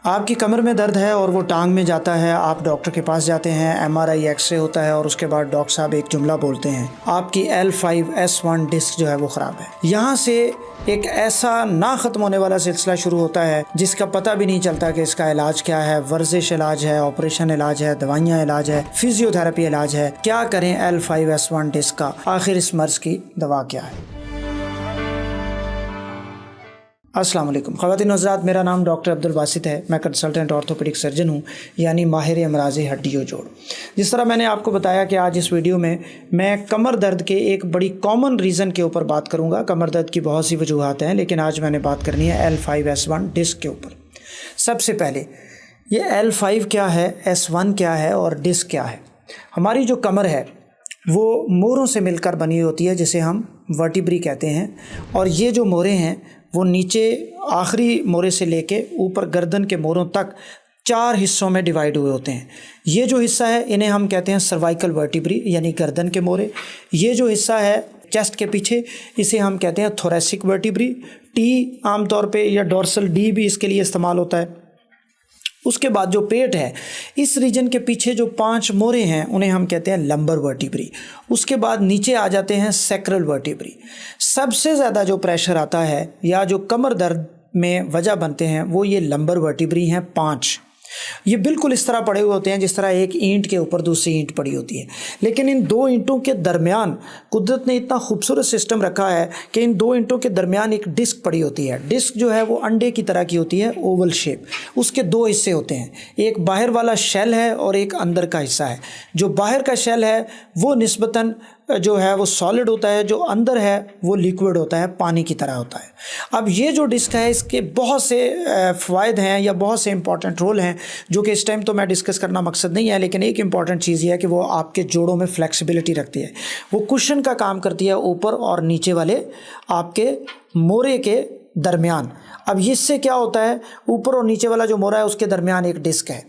आपकी कमर में दर्द है और वो टांग में जाता है, आप डॉक्टर के पास जाते हैं, एमआरआई एक्सरे होता है और उसके बाद डॉक्टर साहब एक जुमला बोलते हैं, आपकी L5S1 डिस्क जो है वो ख़राब है। यहाँ से एक ऐसा ना ख़त्म होने वाला सिलसिला शुरू होता है जिसका पता भी नहीं चलता कि इसका इलाज क्या है। वर्जिश इलाज है, ऑपरेशन इलाज है, दवाइयाँ इलाज है, फिजियोथेरेपी इलाज है। क्या करें L5S1 डिस्क का, आखिर इस मर्ज़ की दवा क्या है? अस्सलाम वालेकुम ख़वातीन हज़रात, मेरा नाम डॉक्टर अब्दुल बासित है। मैं कंसल्टेंट ऑर्थोपेडिक सर्जन हूँ, यानी माहिर अमराज़ हड्डियों जोड़। जिस तरह मैंने आपको बताया कि आज इस वीडियो में मैं कमर दर्द के एक बड़ी कॉमन रीज़न के ऊपर बात करूँगा। कमर दर्द की बहुत सी वजूहात हैं, लेकिन आज मैंने बात करनी है L5S1 डिस्क के ऊपर। सबसे पहले ये L5 क्या है, S1 क्या है और डिस्क क्या है। हमारी जो कमर है वो मोरों से मिलकर बनी होती है, जिसे हम वर्टिब्री कहते हैं। और ये जो मोरे हैं वो नीचे आखिरी मोरे से लेके ऊपर गर्दन के मोरों तक 4 हिस्सों में डिवाइड हुए होते हैं। ये जो हिस्सा है इन्हें हम कहते हैं सर्वाइकल वर्टिब्री, यानी गर्दन के मोरे। ये जो हिस्सा है चेस्ट के पीछे, इसे हम कहते हैं थोरेसिक वर्टिब्री। टी आमतौर पे या डोर्सल डी भी इसके लिए इस्तेमाल होता है। उसके बाद जो पेट है, इस रीजन के पीछे जो 5 मोरे हैं उन्हें हम कहते हैं लंबर वर्टिब्री। उसके बाद नीचे आ जाते हैं सैक्रल वर्टिब्री। सबसे ज़्यादा जो प्रेशर आता है या जो कमर दर्द में वजह बनते हैं वो ये लंबर वर्टिब्री हैं 5। ये बिल्कुल इस तरह पड़े हुए होते हैं जिस तरह एक ईंट के ऊपर दूसरी ईंट पड़ी होती है, लेकिन इन 2 ईंटों के दरमियान कुदरत ने इतना खूबसूरत सिस्टम रखा है कि इन 2 ईंटों के दरमियान एक डिस्क पड़ी होती है। डिस्क जो है वो अंडे की तरह की होती है, ओवल शेप। उसके 2 हिस्से होते हैं, एक बाहर वाला शेल है और एक अंदर का हिस्सा है। जो बाहर का शेल है वो निस्बतन जो है वो सॉलिड होता है, जो अंदर है वो लिक्विड होता है, पानी की तरह होता है। अब ये जो डिस्क है इसके बहुत से फ़वाइद हैं या बहुत से इंपॉर्टेंट रोल हैं, जो कि इस टाइम तो मैं डिस्कस करना मकसद नहीं है, लेकिन एक इंपॉर्टेंट चीज़ ये है कि वो आपके जोड़ों में फ्लेक्सिबिलिटी रखती है। वो कुशन का काम करती है ऊपर और नीचे वाले आपके मोरे के दरमियान। अब इससे क्या होता है, ऊपर और नीचे वाला जो मोरा है उसके दरमियान एक डिस्क है।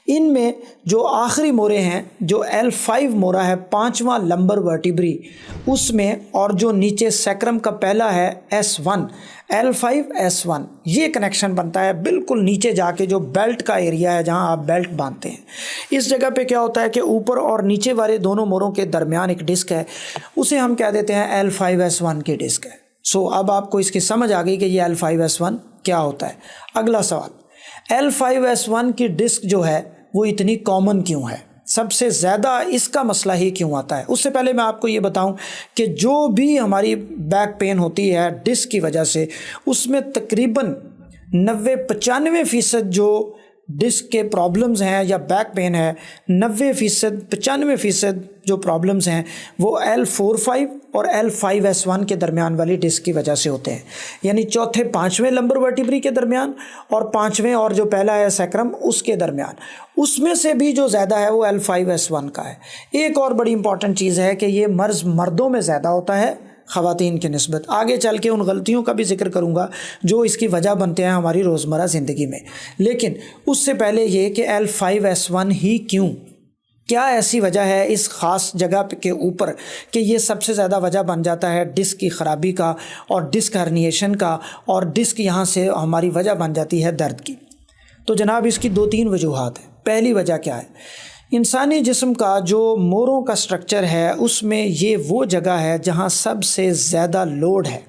इनमें जो आखिरी मोरे हैं, जो L5 मोरा है, 5वां लंबर वर्टिब्री उसमें, और जो नीचे सैक्रम का पहला है S1, L5S1, ये कनेक्शन बनता है बिल्कुल नीचे जाके जो बेल्ट का एरिया है जहां आप बेल्ट बांधते हैं। इस जगह पे क्या होता है कि ऊपर और नीचे वाले दोनों मोरों के दरमियान एक डिस्क है, उसे हम कह देते हैं L5S1 की डिस्क है। सो अब आपको इसकी समझ आ गई कि ये L5S1 क्या होता है। अगला सवाल, L5S1 की डिस्क जो है वो इतनी कॉमन क्यों है, सबसे ज़्यादा इसका मसला ही क्यों आता है। उससे पहले मैं आपको ये बताऊं कि जो भी हमारी बैक पेन होती है डिस्क की वजह से, उसमें तकरीबन 90-95% जो डिस्क के प्रॉब्लम्स हैं या बैक पेन है, 90-95% जो प्रॉब्लम्स हैं वो L4-5 और L5S1 के दरमियान वाली डिस्क की वजह से होते हैं, यानी चौथे 5वें लंबर वर्टिब्री के दरमियान और 5वें और जो पहला है सैक्रम उसके दरमियान। उसमें से भी जो ज़्यादा है वो L5S1 का है। एक और बड़ी इंपॉर्टेंट चीज़ है कि ये मर्ज़ मर्दों में ज़्यादा होता है ख़वातीन की निस्बत। आगे चल के उन गलतियों का भी जिक्र करूँगा जो इसकी वजह बनते हैं हमारी रोज़मर्रा ज़िंदगी में, लेकिन उससे पहले ये कि L5S1 ही क्यों, क्या ऐसी वजह है इस ख़ास जगह के ऊपर कि ये सबसे ज़्यादा वजह बन जाता है डिस्क की ख़राबी का और डिस्क हर्निएशन का, और डिस्क यहाँ से हमारी वजह बन जाती है दर्द की। तो जनाब इसकी 2-3 वजूहात हैं। पहली वजह क्या है, इंसानी जिस्म का जो मोरों का स्ट्रक्चर है उसमें ये वो जगह है जहाँ सबसे ज़्यादा लोड है,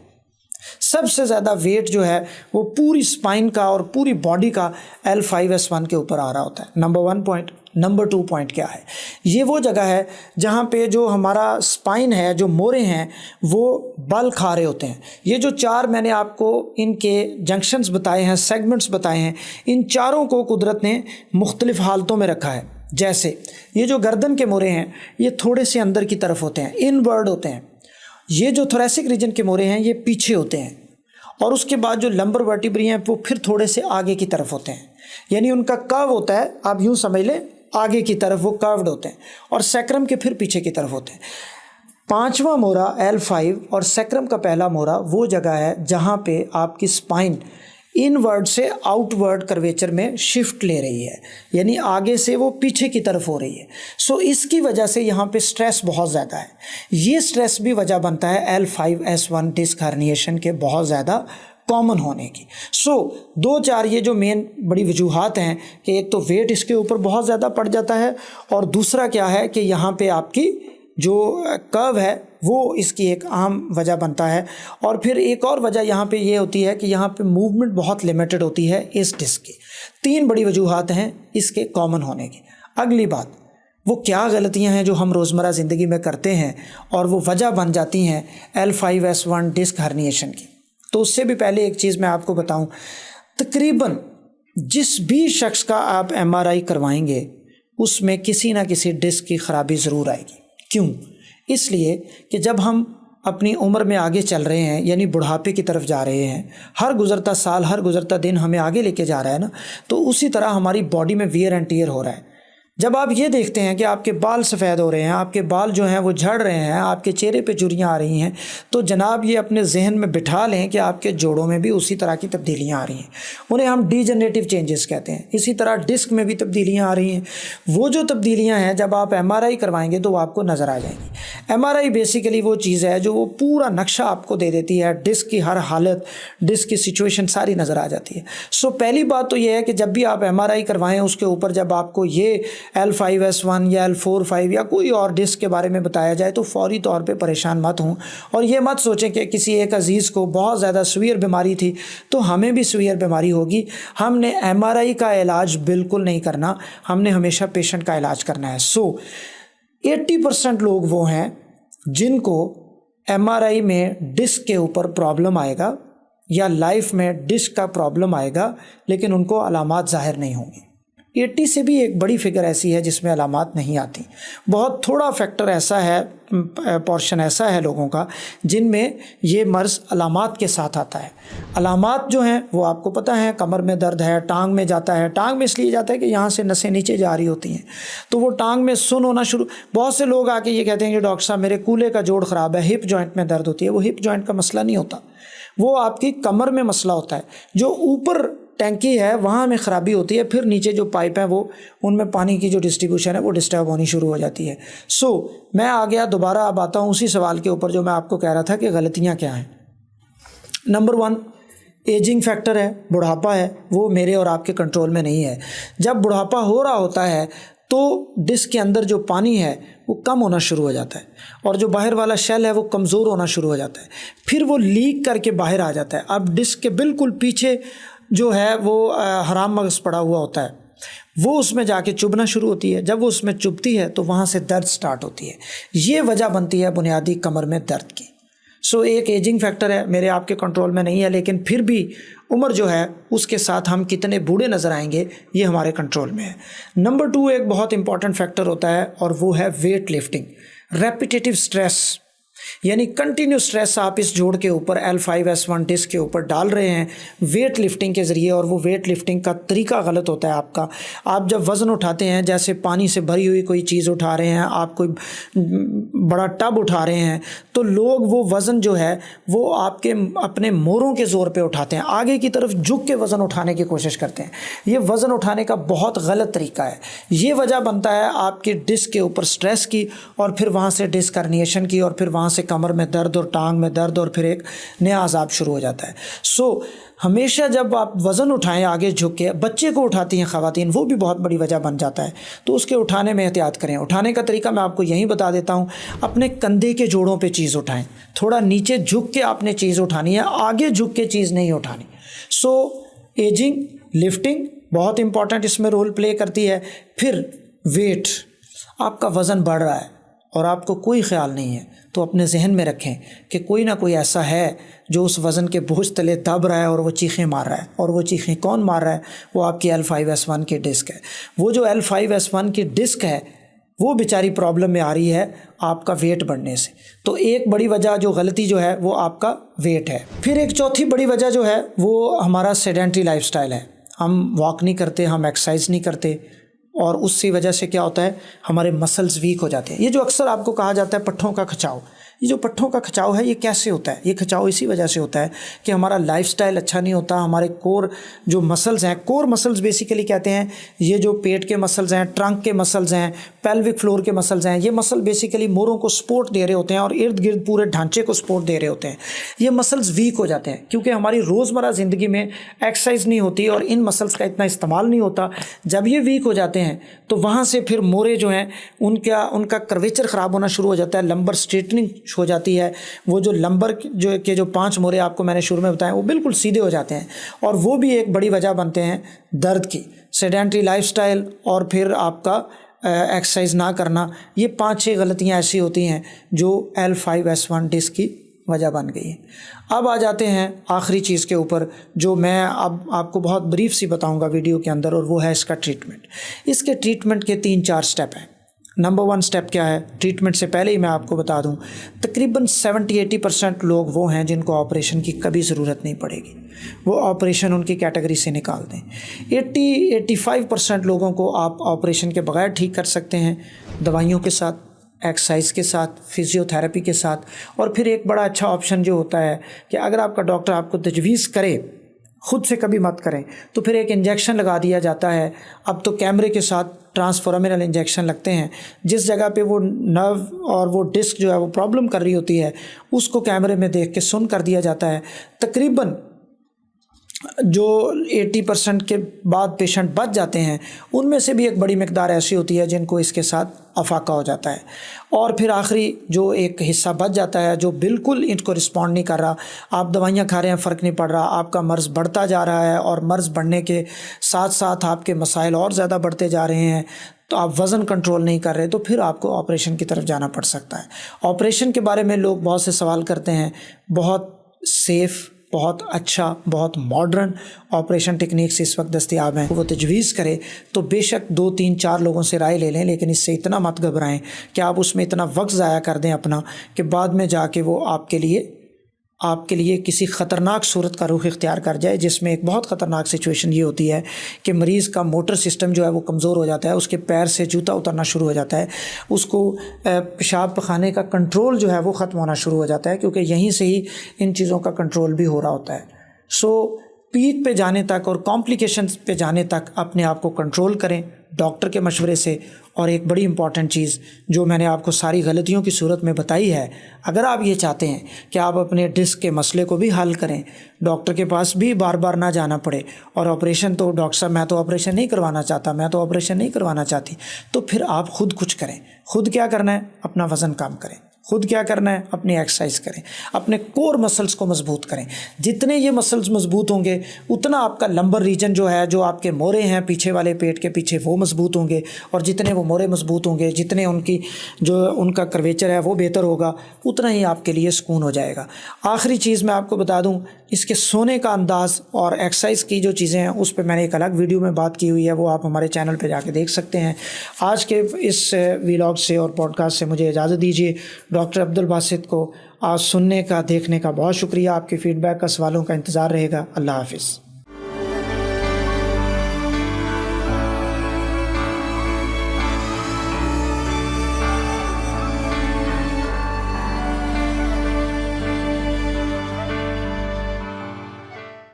सबसे ज़्यादा वेट जो है वो पूरी स्पाइन का और पूरी बॉडी का L5S1 के ऊपर आ रहा होता है। Number 1 point. नंबर 2 पॉइंट क्या है, ये वो जगह है जहाँ पे जो हमारा स्पाइन है, जो मोरे हैं वो बल खा रहे होते हैं। ये जो 4 मैंने आपको इनके जंक्शंस बताए हैं, सेगमेंट्स बताए हैं, इन चारों को कुदरत ने मुख्तलिफ हालतों में रखा है। जैसे ये जो गर्दन के मोरे हैं ये थोड़े से अंदर की तरफ होते हैं, इनवर्ड होते हैं। ये जो थोरेसिक रीजन के मोरे हैं ये पीछे होते हैं, और उसके बाद जो लंबर वर्टिब्री हैं वो फिर थोड़े से आगे की तरफ होते हैं, यानी उनका कर्व होता है, आप यूँ समझ लें आगे की तरफ वो कर्व्ड होते हैं, और सैक्रम के फिर पीछे की तरफ होते हैं। 5वां मोरा L5 और सैक्रम का पहला मोरा वो जगह है जहाँ पे आपकी स्पाइन इनवर्ड से आउटवर्ड कर्वेचर में शिफ्ट ले रही है, यानी आगे से वो पीछे की तरफ हो रही है। सो इसकी वजह से यहाँ पे स्ट्रेस बहुत ज़्यादा है। ये स्ट्रेस भी वजह बनता है L5S1 डिस्क हर्निएशन के बहुत ज़्यादा कॉमन होने की। दो चार ये जो मेन बड़ी वजूहात हैं कि एक तो वेट इसके ऊपर बहुत ज़्यादा पड़ जाता है, और दूसरा क्या है कि यहाँ पे आपकी जो कर्व है वो इसकी एक अहम वजह बनता है। और फिर एक और वजह यहाँ पे ये होती है कि यहाँ पे मूवमेंट बहुत लिमिटेड होती है इस डिस्क की। 3 बड़ी वजूहात हैं इसके कॉमन होने की। अगली बात, वो क्या गलतियां हैं जो हम रोज़मर्रा ज़िंदगी में करते हैं और वो वजह बन जाती हैं L5S1 डिस्क हर्निएशन की। तो उससे भी पहले एक चीज़ मैं आपको बताऊं, तकरीबन जिस भी शख्स का आप MRI करवाएंगे उसमें किसी ना किसी डिस्क की ख़राबी ज़रूर आएगी। क्यों? इसलिए कि जब हम अपनी उम्र में आगे चल रहे हैं, यानी बुढ़ापे की तरफ जा रहे हैं, हर गुज़रता साल, हर गुज़रता दिन हमें आगे लेके जा रहा है ना, तो उसी तरह हमारी बॉडी में वियर एंड टियर हो रहा है। जब आप ये देखते हैं कि आपके बाल सफ़ेद हो रहे हैं, आपके बाल जो हैं वो झड़ रहे हैं, आपके चेहरे पे झुर्रियाँ आ रही हैं, तो जनाब ये अपने जहन में बिठा लें कि आपके जोड़ों में भी उसी तरह की तब्दीलियाँ आ रही हैं। उन्हें हम डीजनरेटिव चेंजेस कहते हैं। इसी तरह डिस्क में भी तब्दीलियाँ आ रही हैं। वो जो तब्दीलियाँ हैं जब आप MRI करवाएंगे तो वो आपको नज़र आ जाएंगी। MRI बेसिकली वो चीज़ है जो वो पूरा नक्शा आपको दे देती है, डिस्क की हर हालत, डिस्क की सिचुएशन सारी नज़र आ जाती है। पहली बात तो ये है कि जब भी आप MRI करवाएं उसके ऊपर जब आपको ये L5S1 या L4-5 या कोई और डिस्क के बारे में बताया जाए तो फौरी तौर पे परेशान मत हों, और ये मत सोचें कि किसी एक अजीज़ को बहुत ज़्यादा सीवियर बीमारी थी तो हमें भी सीवियर बीमारी होगी। हमने MRI का इलाज बिल्कुल नहीं करना, हमने हमेशा पेशेंट का इलाज करना है। 80% लोग वो हैं जिनको MRI में डिस्क के ऊपर प्रॉब्लम आएगा या लाइफ में डिस्क का प्रॉब्लम आएगा, लेकिन उनको अलामात ज़ाहिर नहीं होंगी। 80 से भी एक बड़ी फिगर ऐसी है जिसमें अलामात नहीं आती। बहुत थोड़ा फैक्टर ऐसा है, पोर्शन ऐसा है लोगों का जिनमें ये मर्ज़ अलामात के साथ आता है। अलामात जो हैं वो आपको पता है, कमर में दर्द है, टांग में जाता है। टांग में इसलिए जाता है कि यहाँ से नसें नीचे जा रही होती हैं, तो वो टांग में सुन होना शुरू। बहुत से लोग आके ये कहते हैं कि डॉक्टर साहब मेरे कूल्हे का जोड़ ख़राब है, हिप जॉइंट में दर्द होती है। वो हिप जॉइंट का मसला नहीं होता, वो आपकी कमर में मसला होता है। जो ऊपर टैंकी है वहाँ में ख़राबी होती है, फिर नीचे जो पाइप है वो उनमें पानी की जो डिस्ट्रीब्यूशन है वो डिस्टर्ब होनी शुरू हो जाती है। मैं आ गया दोबारा, अब आता हूँ उसी सवाल के ऊपर जो मैं आपको कह रहा था कि गलतियाँ क्या हैं। नंबर 1 एजिंग फैक्टर है, बुढ़ापा है, वो मेरे और आपके कंट्रोल में नहीं है। जब बुढ़ापा हो रहा होता है तो डिस्क के अंदर जो पानी है वो कम होना शुरू हो जाता है और जो बाहर वाला शेल है वो कमज़ोर होना शुरू हो जाता है, फिर वो लीक करके बाहर आ जाता है। अब डिस्क के बिल्कुल पीछे जो है वो हराम मगज़ पड़ा हुआ होता है, वो उसमें जाके चुभना शुरू होती है। जब वो उसमें चुभती है तो वहाँ से दर्द स्टार्ट होती है। ये वजह बनती है बुनियादी कमर में दर्द की। एक एजिंग फैक्टर है, मेरे आपके कंट्रोल में नहीं है, लेकिन फिर भी उम्र जो है उसके साथ हम कितने बूढ़े नज़र आएंगे ये हमारे कंट्रोल में है। नंबर 2 एक बहुत इंपॉर्टेंट फैक्टर होता है और वो है वेट लिफ्टिंग। रेपिटेटिव स्ट्रेस यानी कंटिन्यू स्ट्रेस आप इस जोड़ के ऊपर L5S1 डिस्क के ऊपर डाल रहे हैं वेट लिफ्टिंग के ज़रिए, और वो वेट लिफ्टिंग का तरीका गलत होता है आपका। आप जब वज़न उठाते हैं, जैसे पानी से भरी हुई कोई चीज़ उठा रहे हैं, आप कोई बड़ा टब उठा रहे हैं, तो लोग वो वज़न जो है वो आपके अपने मोरों के ज़ोर पे उठाते हैं, आगे की तरफ झुक के वज़न उठाने की कोशिश करते हैं। ये वज़न उठाने का बहुत गलत तरीका है। ये वजह बनता है आपकी डिस्क के ऊपर स्ट्रेस की, और फिर वहाँ से डिस्क हर्निएशन की, और फिर वहाँ से कमर में दर्द और टांग में दर्द, और फिर एक नया अज़ाब शुरू हो जाता है। हमेशा जब आप वज़न उठाएं आगे झुक के, बच्चे को उठाती हैं ख़वातीन, वो भी बहुत बड़ी वजह बन जाता है, तो उसके उठाने में एहतियात करें। उठाने का तरीका मैं आपको यहीं बता देता हूँ। अपने कंधे के जोड़ों पे चीज़ उठाएं, थोड़ा नीचे झुक के आपने चीज़ उठानी है, आगे झुक के चीज़ नहीं उठानी। एजिंग लिफ्टिंग बहुत इंपॉर्टेंट इसमें रोल प्ले करती है। फिर वेट, आपका वज़न बढ़ रहा है और आपको कोई ख्याल नहीं है, तो अपने जहन में रखें कि कोई ना कोई ऐसा है जो उस वज़न के बोझ तले दब रहा है और वो चीखें मार रहा है। और वो चीखें कौन मार रहा है? वो आपकी L5S1 की डिस्क है। वो जो L5S1 की डिस्क है वो बेचारी प्रॉब्लम में आ रही है आपका वेट बढ़ने से। तो एक बड़ी वजह जो गलती जो है वो आपका वेट है। फिर एक चौथी बड़ी वजह जो है वो हमारा सेडेंटरी लाइफस्टाइल है। हम वॉक नहीं करते, हम एक्सरसाइज नहीं करते, और उसकी वजह से क्या होता है, हमारे मसल्स वीक हो जाते हैं। ये जो अक्सर आपको कहा जाता है पट्ठों का खिंचाव, یہ جو پٹھوں کا کھچاؤ ہے یہ کیسے ہوتا ہے؟ یہ کھچاؤ اسی وجہ سے ہوتا ہے کہ ہمارا لائف سٹائل اچھا نہیں ہوتا. ہمارے کور جو مسلز ہیں، کور مسلز بیسیکلی کہتے ہیں یہ جو پیٹ کے مسلز ہیں، ٹرنک کے مسلز ہیں، پیلوک فلور کے مسلز ہیں، یہ مسل بیسیکلی موروں کو سپورٹ دے رہے ہوتے ہیں اور ارد گرد پورے ڈھانچے کو سپورٹ دے رہے ہوتے ہیں. یہ مسلز ویک ہو جاتے ہیں کیونکہ ہماری روزمرہ زندگی میں ایکسرسائز نہیں ہوتی اور ان مسلز کا اتنا استعمال نہیں ہوتا. جب یہ ویک ہو جاتے ہیں تو وہاں سے پھر مورے جو ہیں ان کا کرویچر خراب ہونا شروع ہو جاتا ہے، لمبر اسٹریٹننگ ہو جاتی ہے. وہ جو لمبر جو 5 مورے آپ کو میں نے شروع میں بتائے وہ بالکل سیدھے ہو جاتے ہیں اور وہ بھی ایک بڑی وجہ بنتے ہیں درد کی. سیڈینٹری لائف سٹائل اور پھر آپ کا ایکسرسائز نہ کرنا، یہ 5-6 غلطیاں ایسی ہوتی ہیں جو L5S1 ڈسک کی وجہ بن گئی ہے. اب آ جاتے ہیں آخری چیز کے اوپر جو میں اب آپ کو بہت بریف سی بتاؤں گا ویڈیو کے اندر، اور وہ ہے اس کا ٹریٹمنٹ. اس کے ٹریٹمنٹ کے 3-4 سٹیپ ہیں. نمبر 1 سٹیپ کیا ہے؟ ٹریٹمنٹ سے پہلے ہی میں آپ کو بتا دوں تقریباً 70-80% لوگ وہ ہیں جن کو آپریشن کی کبھی ضرورت نہیں پڑے گی، وہ آپریشن ان کی کیٹیگری سے نکال دیں. 80-85% لوگوں کو آپ آپریشن کے بغیر ٹھیک کر سکتے ہیں، دوائیوں کے ساتھ، ایکسرسائز کے ساتھ، فزیو تھراپی کے ساتھ. اور پھر ایک بڑا اچھا آپشن جو ہوتا ہے کہ اگر آپ کا ڈاکٹر آپ کو تجویز کرے، خود سے کبھی مت کریں، تو پھر ایک انجیکشن لگا دیا جاتا ہے. اب تو کیمرے کے ساتھ ٹرانسفورامینل انجیکشن لگتے ہیں. جس جگہ پہ وہ نرو اور وہ ڈسک جو ہے وہ پرابلم کر رہی ہوتی ہے اس کو کیمرے میں دیکھ کے سن کر دیا جاتا ہے. تقریباً جو 80% کے بعد پیشنٹ بچ جاتے ہیں ان میں سے بھی ایک بڑی مقدار ایسی ہوتی ہے جن کو اس کے ساتھ افاقہ ہو جاتا ہے. اور پھر آخری جو ایک حصہ بچ جاتا ہے جو بالکل ان کو رسپونڈ نہیں کر رہا، آپ دوائیاں کھا رہے ہیں فرق نہیں پڑ رہا، آپ کا مرض بڑھتا جا رہا ہے اور مرض بڑھنے کے ساتھ ساتھ آپ کے مسائل اور زیادہ بڑھتے جا رہے ہیں، تو آپ وزن کنٹرول نہیں کر رہے، تو پھر آپ کو آپریشن کی طرف جانا پڑ سکتا ہے. آپریشن کے بارے میں لوگ بہت سے سوال کرتے ہیں. بہت سیف، بہت اچھا، بہت ماڈرن آپریشن ٹیکنیکس اس وقت دستیاب ہیں. وہ تجویز کرے تو بے شک 2-3-4 لوگوں سے رائے لے لیں، لیکن اس سے اتنا مت گھبرائیں کہ آپ اس میں اتنا وقت ضائع کر دیں اپنا کہ بعد میں جا کے وہ آپ کے لیے کسی خطرناک صورت کا رخ اختیار کر جائے، جس میں ایک بہت خطرناک سچویشن یہ ہوتی ہے کہ مریض کا موٹر سسٹم جو ہے وہ کمزور ہو جاتا ہے، اس کے پیر سے جوتا اترنا شروع ہو جاتا ہے، اس کو پیشاب پخانے کا کنٹرول جو ہے وہ ختم ہونا شروع ہو جاتا ہے، کیونکہ یہیں سے ہی ان چیزوں کا کنٹرول بھی ہو رہا ہوتا ہے. پیک پہ جانے تک اور کمپلیکیشنز پہ جانے تک اپنے آپ کو کنٹرول کریں ڈاکٹر کے مشورے سے. اور ایک بڑی امپورٹنٹ چیز جو میں نے آپ کو ساری غلطیوں کی صورت میں بتائی ہے، اگر آپ یہ چاہتے ہیں کہ آپ اپنے ڈسک کے مسئلے کو بھی حل کریں، ڈاکٹر کے پاس بھی بار بار نہ جانا پڑے، اور آپریشن تو ڈاکٹر صاحب میں تو آپریشن نہیں کروانا چاہتا، میں تو آپریشن نہیں کروانا چاہتی، تو پھر آپ خود کچھ کریں. خود کیا کرنا ہے؟ اپنا وزن کم کریں. خود کیا کرنا ہے؟ اپنی ایکسرسائز کریں، اپنے کور مسلز کو مضبوط کریں. جتنے یہ مسلز مضبوط ہوں گے اتنا آپ کا لمبر ریجن جو ہے، جو آپ کے مورے ہیں پیچھے والے پیٹ کے پیچھے، وہ مضبوط ہوں گے. اور جتنے وہ مورے مضبوط ہوں گے، جتنے ان کا کرویچر ہے وہ بہتر ہوگا، اتنا ہی آپ کے لیے سکون ہو جائے گا. آخری چیز میں آپ کو بتا دوں، اس کے سونے کا انداز اور ایکسرسائز کی جو چیزیں ہیں اس پہ میں نے ایک الگ ویڈیو میں بات کی ہوئی ہے، وہ آپ ہمارے چینل پہ جا کے دیکھ سکتے ہیں. آج کے اس ویلاگ سے اور پوڈ کاسٹ سے مجھے اجازت دیجیے. ڈاکٹر عبدالباسط کو آج سننے کا، دیکھنے کا بہت شکریہ. آپ کے فیڈ بیک کا، سوالوں کا انتظار رہے گا. اللہ حافظ.